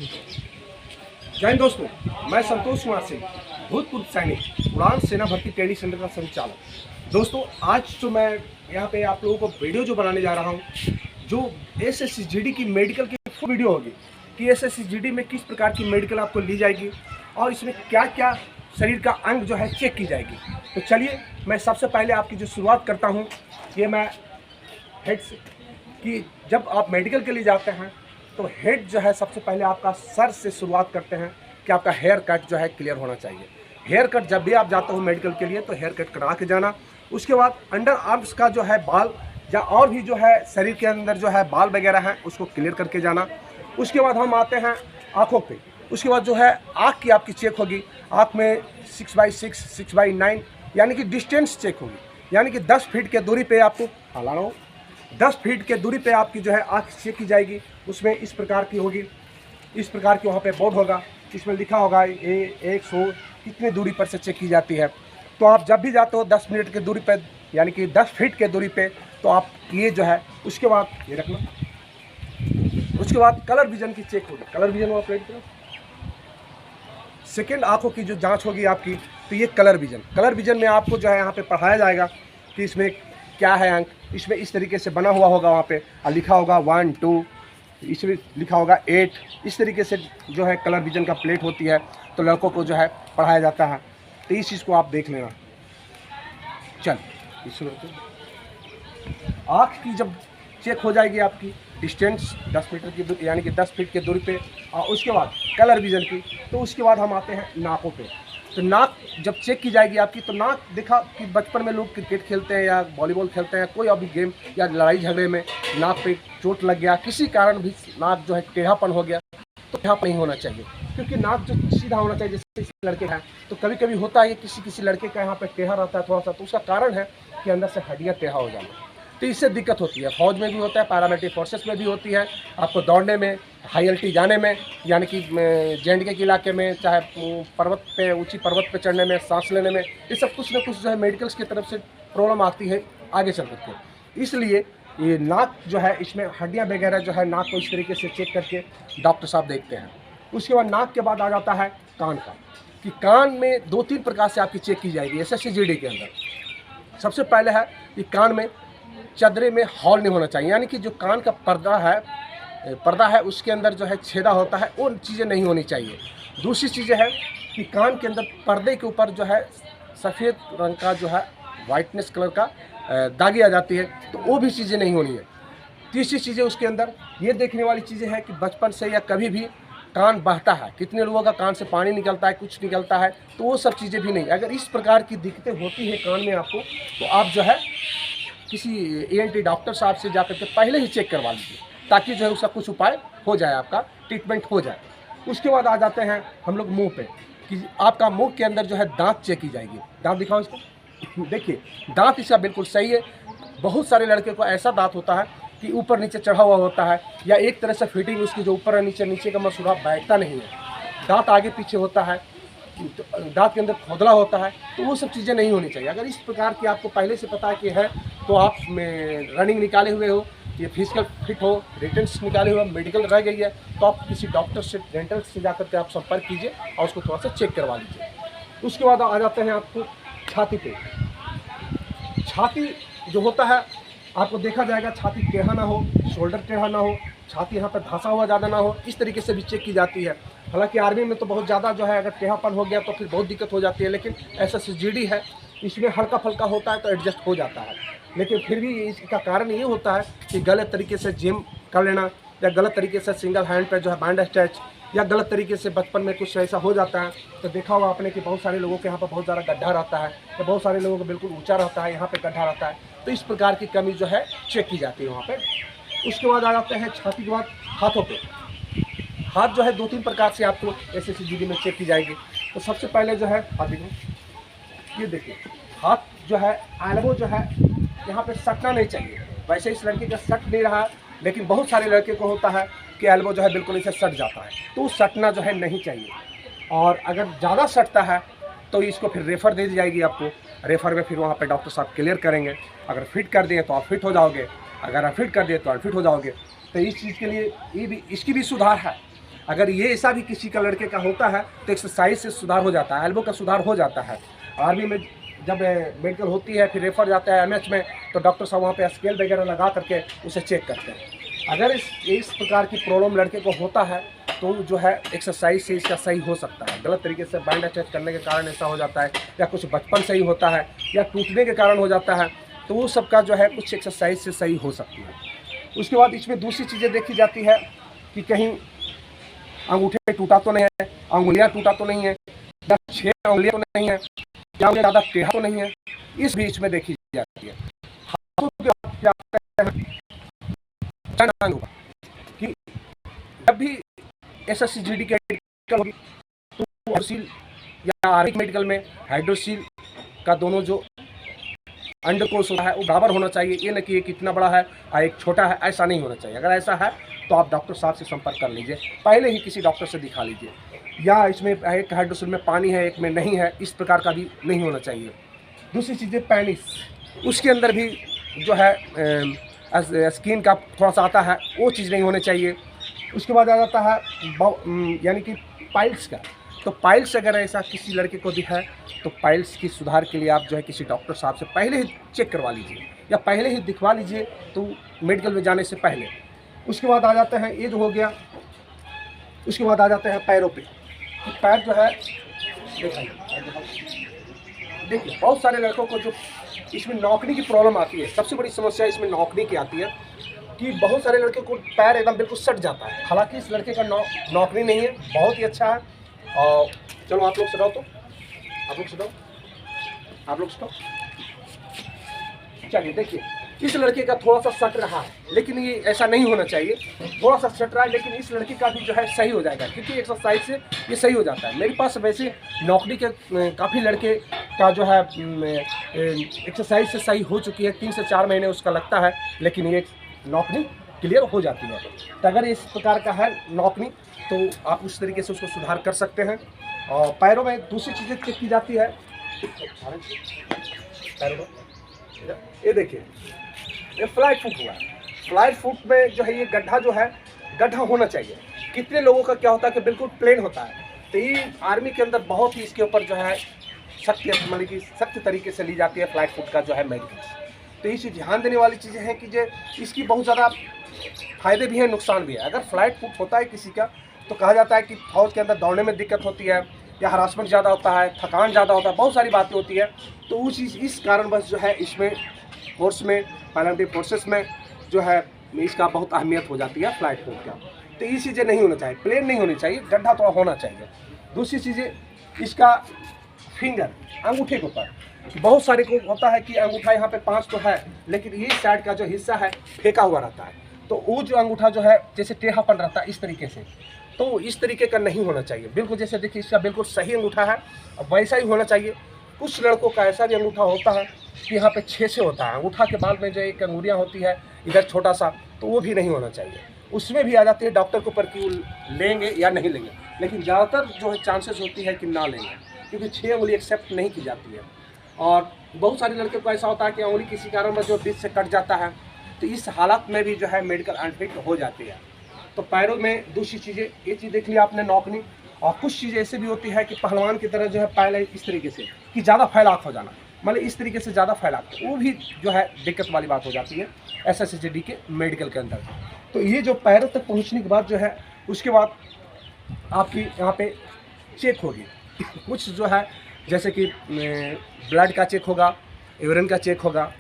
जय हिंद दोस्तों, मैं संतोष कुमार सिंह, भूतपूर्व सैनिक, उड़ान सेना भर्ती ट्रेनिंग सेंटर का संचालक। दोस्तों, आज तो मैं यहाँ पे आप लोगों को वीडियो जो बनाने जा रहा हूँ, जो एसएससी-जीडी की मेडिकल की वीडियो होगी कि एसएससी-जीडी में किस प्रकार की मेडिकल आपको ली जाएगी और इसमें क्या क्या शरीर का अंग जो है चेक की जाएगी। तो चलिए, मैं सबसे पहले आपकी जो शुरुआत करता हूँ, ये मैं हेड से कि जब आप मेडिकल के लिए जाते हैं तो हेड जो है सबसे पहले आपका सर से शुरुआत करते हैं कि आपका हेयर कट जो है क्लियर होना चाहिए। हेयर कट जब भी आप जाते हो मेडिकल के लिए तो हेयर कट करा के जाना। उसके बाद अंडर आर्म्स का जो है बाल या और भी जो है शरीर के अंदर जो है बाल वगैरह हैं उसको क्लियर करके जाना। उसके बाद हम आते हैं आँखों पे। उसके बाद जो है आँख की आपकी चेक होगी। आँख में 6x6, 6x9 यानी कि डिस्टेंस चेक होगी, यानी कि 10 फीट के दूरी पे आपको हलाना हो। 10 फीट के दूरी पे आपकी जो है आँख चेक की जाएगी। उसमें इस प्रकार की होगी, इस प्रकार की वहाँ पे बोर्ड होगा, इसमें लिखा होगा 100 कितनी दूरी पर से चेक की जाती है। तो आप जब भी जाते हो 10 मिनट की दूरी पे यानी कि 10 फीट के दूरी पे तो आप ये जो है उसके बाद ये रखना। उसके बाद कलर विजन की चेक होगी। कलर विजन वाला प्लेट करो। सेकेंड आँखों की जो जाँच होगी आपकी, तो ये कलर विजन में आपको जो है यहाँ पे पढ़ाया जाएगा कि इसमें क्या है अंक। इसमें इस तरीके से बना हुआ होगा, वहाँ पे लिखा होगा 1 2, इसमें लिखा होगा 8। इस तरीके से जो है कलर विजन का प्लेट होती है, तो लड़कों को जो है पढ़ाया जाता है। तो इस चीज़ को आप देख लेना। चल, इसमें आँख की जब चेक हो जाएगी आपकी डिस्टेंस 10 मीटर की यानी कि 10 फीट की दूरी पे, और उसके बाद कलर विजन की, तो उसके बाद हम आते हैं नाकों पे। तो नाक जब चेक की जाएगी आपकी, तो नाक देखा कि बचपन में लोग क्रिकेट खेलते हैं या वॉलीबॉल खेलते हैं, कोई अभी गेम या लड़ाई झगड़े में नाक पे चोट लग गया, किसी कारण भी नाक जो है टेढ़ापन हो गया, तो टेढ़ापन नहीं होना चाहिए, क्योंकि नाक जो सीधा होना चाहिए। जैसे इस लड़के का है तो कभी कभी होता है कि किसी लड़के का यहाँ पे टेढ़ा रहता है थोड़ा सा, तो उसका कारण है कि अंदर से हड्डियाँ टेढ़ा हो जाना, तो इससे दिक्कत होती है। फौज में भी होता है, पैरामिलिट्री फोर्सेस में भी होती है। आपको दौड़ने में, हाई एल्टी जाने में, यानी कि जे.एंड.के के इलाके में, चाहे पर्वत पे, ऊंची पर्वत पे चढ़ने में, सांस लेने में, ये सब कुछ ना कुछ जो है मेडिकल्स की तरफ से प्रॉब्लम आती है आगे चल करके। इसलिए ये नाक जो है, इसमें हड्डियाँ वगैरह जो है नाक को इस तरीके से चेक करके डॉक्टर साहब देखते हैं। उसके बाद नाक के बाद आ जाता है कान का, कि कान में 2-3 प्रकार से आपकी चेक की जाएगी एसएससी-जीडी के अंदर। सबसे पहले है कि कान में चदरे में हॉल नहीं होना चाहिए, यानी कि जो कान का पर्दा है उसके अंदर जो है छेदा होता है, वो चीज़ें नहीं होनी चाहिए। दूसरी चीज़ें है कि कान के अंदर पर्दे के ऊपर जो है सफ़ेद रंग का जो है वाइटनेस कलर का दागी आ जाती है, तो वो भी चीज़ें नहीं होनी है। तीसरी चीज़ें उसके अंदर ये देखने वाली चीज़ें हैं कि बचपन से या कभी भी कान बहता है, कितने लोगों का कान से पानी निकलता है, कुछ निकलता है, तो वो सब चीज़ें भी नहीं। अगर इस प्रकार की दिक्कतें होती है कान में आपको, तो आप जो है किसी ENT डॉक्टर साहब से जाकर के पहले ही चेक करवा लीजिए, ताकि जो है उसका कुछ उपाय हो जाए, आपका ट्रीटमेंट हो जाए। उसके बाद आ जाते हैं हम लोग मुंह पे, कि आपका मुंह के अंदर जो है दांत चेक की जाएगी। दांत दिखाओ इसको। देखिए, दांत इसका बिल्कुल सही है। बहुत सारे लड़के को ऐसा दांत होता है कि ऊपर नीचे चढ़ा हुआ होता है, या एक तरह से फिटिंग उसकी जो ऊपर और नीचे का मसूड़ा बैठता नहीं है, दांत आगे पीछे होता है, दांत के अंदर खोदला होता है, तो वो सब चीज़ें नहीं होनी चाहिए। अगर इस प्रकार की आपको पहले से पता है कि है, तो आप रनिंग निकाले हुए हो, ये फिजिकल फिट हो, रिटर्न्स निकाले हुए, मेडिकल रह गई है, तो आप किसी डॉक्टर से, डेंटल से जाकर के आप संपर्क कीजिए और उसको थोड़ा सा चेक करवा लीजिए। उसके बाद आ जाते हैं आपको छाती पे। छाती जो होता है, आपको देखा जाएगा छाती टेढ़ा ना हो, शोल्डर टेढ़ा ना हो, छाती यहाँ पर धंसा हुआ ज़्यादा ना हो, इस तरीके से भी चेक की जाती है। हालांकि आर्मी में तो बहुत ज़्यादा जो है अगर टेढ़ापन हो गया तो फिर बहुत दिक्कत हो जाती है, लेकिन एसएससी-जीडी है, इसमें हल्का फुल्का होता है तो एडजस्ट हो जाता है। लेकिन फिर भी इसका कारण ये होता है कि गलत तरीके से जिम कर लेना, या गलत तरीके से सिंगल हैंड पे जो है बैंड स्ट्रेच, या गलत तरीके से बचपन में कुछ ऐसा हो जाता है। तो देखा होगा आपने कि बहुत सारे लोगों के यहाँ पर बहुत ज़्यादा गड्ढा रहता है, या बहुत सारे लोगों को बिल्कुल ऊंचा रहता है, यहाँ पे गड्ढा रहता है, तो इस प्रकार की कमी जो है चेक की जाती है वहाँ पे। उसके बाद आ जाते हैं छाती के बाद हाथों पे। हाथ जो है 2-3 प्रकार से आपको एसएससी-जीडी में चेक की जाएगी। तो सबसे पहले जो है हाथ देखो, ये देखिए, हाथ जो है एल्बो जो है यहाँ पे सटना नहीं चाहिए। वैसे इस लड़के का सट नहीं रहा, लेकिन बहुत सारे लड़के को होता है कि एल्बो जो है बिल्कुल इसे सट जाता है, तो सटना जो है नहीं चाहिए। और अगर ज़्यादा सटता है तो इसको फिर रेफ़र दे दी जाएगी आपको। रेफ़र में फिर वहाँ पे डॉक्टर साहब क्लियर करेंगे। अगर फिट कर दिए तो आप फिट हो जाओगे, अगर आप फिट कर दिए तो अनफिट हो जाओगे। तो इस चीज़ के लिए इसकी भी सुधार है। अगर ये ऐसा भी किसी का लड़के का होता है तो एक्सरसाइज से सुधार हो जाता है, एल्बो का सुधार हो जाता है। आर्मी में जब मेडिकल होती है फिर रेफर जाता है एमएच में, तो डॉक्टर साहब वहाँ पे स्केल वगैरह लगा करके उसे चेक करते हैं। अगर इस प्रकार की प्रॉब्लम लड़के को होता है तो जो है एक्सरसाइज से इसका सही हो सकता है। गलत तरीके से बैंड अटैच करने के कारण ऐसा हो जाता है, या कुछ बचपन से ही होता है, या टूटने के कारण हो जाता है, तो वो सब का जो है कुछ एक्सरसाइज से सही हो सकती है। उसके बाद इसमें दूसरी चीज़ें देखी जाती है कि कहीं अंगूठे टूटा तो नहीं है, अंगुलियाँ टूटा तो नहीं है, या 6 अंगुलियाँ तो नहीं है, या ज़्यादा टेढ़ा तो नहीं है, इस बीच में देखी जाती है। हाथों कि जब भी SSCGD के मेडिकल होगी तो हाइड्रोसील या आर्मिक मेडिकल में हाइड्रोसील का दोनों जो अंडकोश होता है वो बराबर होना चाहिए। ये न कि एक इतना बड़ा है और एक छोटा है, ऐसा नहीं होना चाहिए। अगर ऐसा है तो आप डॉक्टर साहब से संपर्क कर लीजिए, पहले ही किसी डॉक्टर से दिखा लीजिए। या इसमें एक हाइड्रोसील में पानी है, एक में नहीं है, इस प्रकार का भी नहीं होना चाहिए। दूसरी चीज़ें पेनिस, उसके अंदर भी जो है स्किन का थोड़ा सा आता है, वो चीज़ नहीं होनी चाहिए। उसके बाद आ जाता है यानी कि पाइल्स का। तो पाइल्स अगर ऐसा किसी लड़के को दिखा है तो पाइल्स की सुधार के लिए आप जो है किसी डॉक्टर साहब से पहले ही चेक करवा लीजिए या पहले ही दिखवा लीजिए, तो मेडिकल में जाने से पहले। उसके बाद आ जाते हैं, ये जो हो गया, उसके बाद आ जाते हैं पैरों पे। पैर जो है देखिए बहुत सारे लड़कों को जो इसमें नौकरी की प्रॉब्लम आती है, सबसे बड़ी समस्या इसमें नौकरी की आती है कि बहुत सारे लड़के को पैर एकदम बिल्कुल सट जाता है। हालांकि इस लड़के का नौकरी नहीं है, बहुत ही अच्छा है। और चलो आप लोग सटाओ, तो आप लोग सटाओ। चलिए देखिए, इस लड़के का थोड़ा सा सट रहा है, लेकिन ये ऐसा नहीं होना चाहिए। थोड़ा सा सट रहा है, लेकिन इस लड़के का भी जो है सही हो जाएगा, क्योंकि एक्सरसाइज से ये सही हो जाता है। मेरे पास वैसे नौकरी के काफ़ी लड़के का जो है एक्सरसाइज से सही हो चुकी है, 3 से 4 महीने उसका लगता है, लेकिन ये नौकरी क्लियर हो जाती है। तो अगर इस प्रकार का है नौकरी तो आप उस तरीके से उसको सुधार कर सकते हैं। और पैरों में दूसरी चीज़ें चेक की जाती है। पैरों ये देखिए, ये फ्लाइट फुट हुआ है। फ्लाइट फुट में जो है ये गड्ढा जो है, गड्ढा होना चाहिए। कितने लोगों का क्या होता है कि बिल्कुल प्लेन होता है, तो ये आर्मी के अंदर बहुत ही इसके ऊपर जो है सख्त तरीके से ली जाती है फ्लाइट फुट का जो है मेडिकल। तो ये चीज़ ध्यान देने वाली चीज़ें हैं कि जो इसकी बहुत ज़्यादा फ़ायदे भी हैं, नुकसान भी है। अगर फ्लाइट फुट होता है किसी का तो कहा जाता है कि फौज के अंदर दौड़ने में दिक्कत होती है, या हरासमेंट ज़्यादा होता है, थकान ज़्यादा होता है, बहुत सारी बातें होती है। तो उस इस कारणवश जो है इसमें फोर्स में, पैरामिलिट्री फोर्सेस में जो है इसका बहुत अहमियत हो जाती है फ्लाइट फुट का। तो ये चीज़ें नहीं होना चाहिए, प्लेन नहीं होनी चाहिए, गड्ढा थोड़ा होना चाहिए। दूसरी चीज़ें, इसका फिंगर, अंगूठे के ऊपर बहुत सारे को होता है कि अंगूठा यहाँ पे 5 तो है, लेकिन ये साइड का जो हिस्सा है फेंका हुआ रहता है। तो वो जो अंगूठा जो है जैसे टेढ़ापन रहता है इस तरीके से, तो इस तरीके का नहीं होना चाहिए। बिल्कुल जैसे देखिए इसका बिल्कुल सही अंगूठा है, वैसा ही होना चाहिए। कुछ लड़कों का ऐसा भी अंगूठा होता है कि यहाँ पे 6 होता है, अंगूठा के बाल में जो एक अंगुलियाँ होती है इधर छोटा सा, तो वो भी नहीं होना चाहिए। उसमें भी आ जाती है डॉक्टर के ऊपर कि वो लेंगे या नहीं लेंगे, लेकिन ज़्यादातर जो है चांसेस होती है कि ना लेंगे, क्योंकि 6 उंगली एक्सेप्ट नहीं की जाती है। और बहुत सारे लड़के को ऐसा होता है कि उंगली किसी कारणवश जो बीच से कट जाता है, तो इस हालत में भी जो है मेडिकल अनफिट हो जाती है। तो पैरों में दूसरी चीज़ें, ये चीज़ देख लिया आपने नौकरी। और कुछ चीज़ें ऐसे भी होती है कि पहलवान की तरह जो है पहले इस तरीके से कि ज़्यादा फैलाव हो जाना, मतलब इस तरीके से ज़्यादा फैलाव, वो भी जो है दिक्कत वाली बात हो जाती है SSCGD के मेडिकल के अंदर। तो ये जो पैरों तक पहुँचने के बाद जो है उसके बाद आपकी यहाँ पे चेक होगी। कुछ जो है जैसे कि ब्लड का चेक होगा, यूरिन का चेक होगा,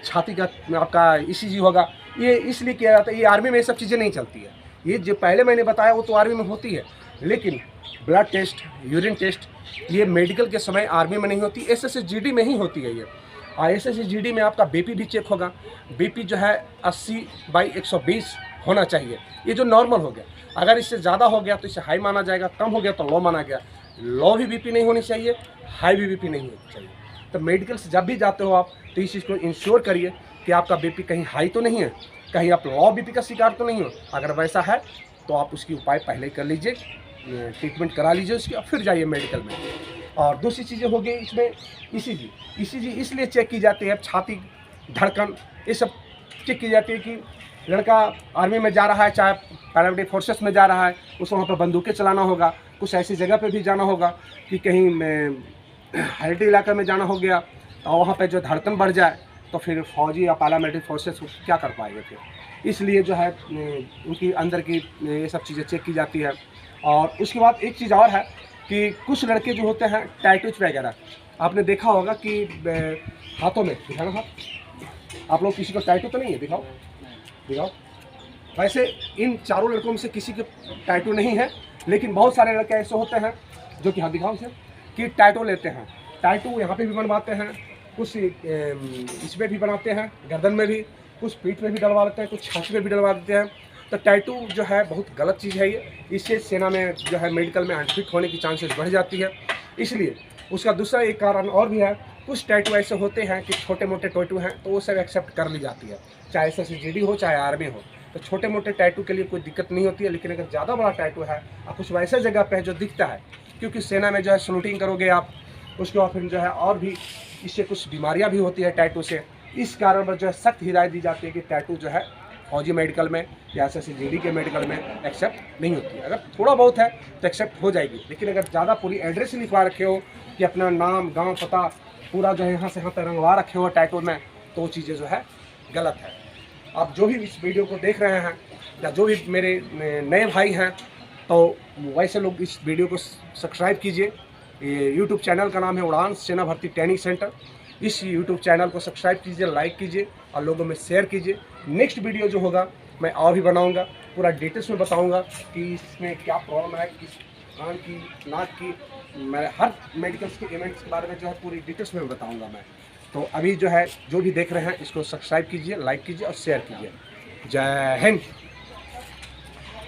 छाती का आपका ECG होगा। ये इसलिए किया जाता है, ये आर्मी में ये सब चीज़ें नहीं चलती है। ये जो पहले मैंने बताया वो तो आर्मी में होती है, लेकिन ब्लड टेस्ट, यूरिन टेस्ट ये मेडिकल के समय आर्मी में नहीं होती, SSCGD में ही होती है ये। और SSCGD में आपका BP भी चेक होगा। BP जो है 80/120 होना चाहिए, ये जो नॉर्मल हो गया। अगर इससे ज़्यादा हो गया तो इसे हाई माना जाएगा, कम हो गया तो लो माना गया। लो भी BP नहीं होनी चाहिए, हाई भी BP नहीं होनी चाहिए। तो मेडिकल से जब भी जाते हो आप तो इस चीज़ को इंश्योर करिए कि आपका BP कहीं हाई तो नहीं है, कहीं आप लो BP का शिकार तो नहीं हो। अगर वैसा है तो आप उसकी उपाय पहले कर लीजिए, ट्रीटमेंट करा लीजिए उसकी, और फिर जाइए मेडिकल में। और दूसरी चीज़ें हो गई इसमें ECG इसलिए चेक की जाती है, छाती, धड़कन, ये सब चेक की जाती है कि लड़का आर्मी में जा रहा है, चाहे पैरामिलिट्री फोर्सेस में जा रहा है, उसको वहाँ पर बंदूकें चलाना होगा, कुछ ऐसी जगह पे भी जाना होगा कि कहीं हिली इलाके में जाना हो गया और वहाँ पे जो धड़कन बढ़ जाए तो फिर फौजी या पैरामिलिट्री फोर्सेस क्या कर पाएंगे फिर। इसलिए जो है उनकी अंदर की ये सब चीज़ें चेक की जाती है। और उसके बाद एक चीज़ और है कि कुछ लड़के जो होते हैं टैटूज वगैरह, आपने देखा होगा कि हाथों में, दिखाना हाथ, आप लोग किसी को टैटू तो नहीं है, दिखाओ दिखाओ। वैसे इन चारों लड़कों में से किसी के टैटू नहीं है, लेकिन बहुत सारे लड़के ऐसे होते हैं जो कि हाँ दिखाओ से कि टैटू लेते हैं। टैटू यहाँ पे भी बनवाते हैं, कुछ इस पर भी बनाते हैं, गर्दन में भी, कुछ पीठ में भी डलवा लेते हैं, कुछ छाछ में भी डलवा देते हैं। तो टैटू जो है बहुत गलत चीज़ है ये, इससे सेना में जो है मेडिकल में अनफिट होने की चांसेस बढ़ जाती है। इसलिए उसका दूसरा एक कारण और भी है, कुछ टैटू ऐसे होते हैं कि छोटे मोटे टैटू हैं तो वो सब एक्सेप्ट कर ली जाती है, चाहे SSGD हो चाहे आर्मी हो। तो छोटे मोटे टैटू के लिए कोई दिक्कत नहीं होती है, लेकिन अगर ज़्यादा बड़ा टैटू है और कुछ वैसे जगह पे है जो दिखता है, क्योंकि सेना में जो है सलूटिंग करोगे आप, उसके बाद फिर जो है और भी इससे कुछ बीमारियां भी होती है टैटू से। इस कारण पर जो है सख्त हिदायत दी जाती है कि टैटू जो है फौजी मेडिकल में या SSGD के मेडिकल में एक्सेप्ट नहीं होती है। अगर थोड़ा बहुत है तो एक्सेप्ट हो जाएगी, लेकिन अगर ज़्यादा पूरी एड्रेस लिखवा रखे हो कि अपना नाम गाँव पता पूरा जो है यहाँ से यहाँ तक रंगवा रखे हो टैटू में, तो वो चीज़ें जो है गलत है। आप जो भी इस वीडियो को देख रहे हैं या जो भी मेरे नए भाई हैं, तो वैसे लोग इस वीडियो को सब्सक्राइब कीजिए। ये यूट्यूब चैनल का नाम है उड़ान सेना भर्ती ट्रेनिंग सेंटर। इस यूट्यूब चैनल को सब्सक्राइब कीजिए, लाइक कीजिए और लोगों में शेयर कीजिए। नेक्स्ट वीडियो जो होगा मैं और भी बनाऊंगा, पूरा डिटेल्स में बताऊंगा कि इसमें क्या प्रॉब्लम है, किस कान की, नाक की, मैं हर मेडिकल्स के इवेंट्स के बारे में जो है पूरी डिटेल्स में बताऊंगा मैं। तो अभी जो है जो भी देख रहे हैं इसको सब्सक्राइब कीजिए, लाइक कीजिए और शेयर कीजिए। जय हिंद।